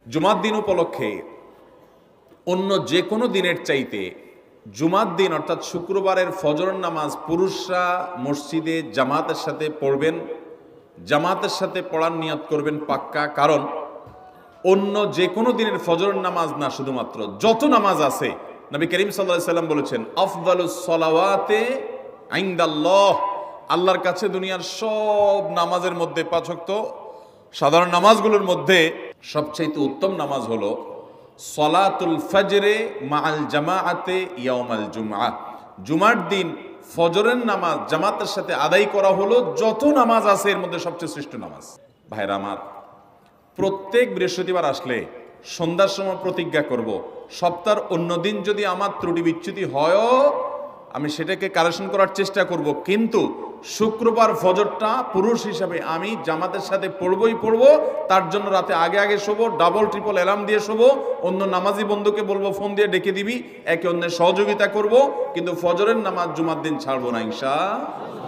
জুমার দিন উপলক্ষে অন্য যে কোনো দিনের চাইতে জুমার দিন অর্থাৎ শুক্রবারের ফজর নামাজ পুরুষরা মসজিদে জামাতের সাথে পড়বেন, জামাতের সাথে পড়ার নিয়ত করবেন পাক্কা। কারণ অন্য যে কোনো দিনের ফজর নামাজ না, শুধুমাত্র যত নামাজ আছে, নবী করিম সাল্লাল্লাহু আলাইহি সাল্লাম বলেছেন আফদালুস সালাওয়াতে ইনদাল্লাহ, আল্লাহর কাছে দুনিয়ার সব নামাজের মধ্যে, পাঁচ ওয়াক্ত সাধারণ নামাজগুলোর মধ্যে সবচেয়ে উত্তম নামাজ হলো সলাতুল ফজরে মাআল জামাআতে ইয়াউমাল জুমআ। জুমার দিন ফজরের নামাজ জামাতের সাথে আদায় করা হলো যত নামাজ আছে এর মধ্যে সবচেয়ে শ্রেষ্ঠ নামাজ। ভাইরা আমার, প্রত্যেক বৃহস্পতিবার আসলে সন্ধ্যার সময় প্রতিজ্ঞা করব, সপ্তাহের অন্য দিন যদি আমার ত্রুটি বিচ্যুতি হয়ও আমি সেটাকে কারেকশন করার চেষ্টা করব, কিন্তু শুক্রবার ফজরটা পুরুষ হিসাবে আমি জামাতের সাথে পড়বই পড়বো। তার জন্য রাতে আগে আগে শোবো, ডাবল ট্রিপল অ্যালার্ম দিয়ে শোবো, অন্য নামাজি বন্ধুকে বলবো ফোন দিয়ে ডেকে দিবি, একে অন্যের সহযোগিতা করব, কিন্তু ফজরের নামাজ জুমার দিন ছাড়বো না ইনশাআল্লাহ।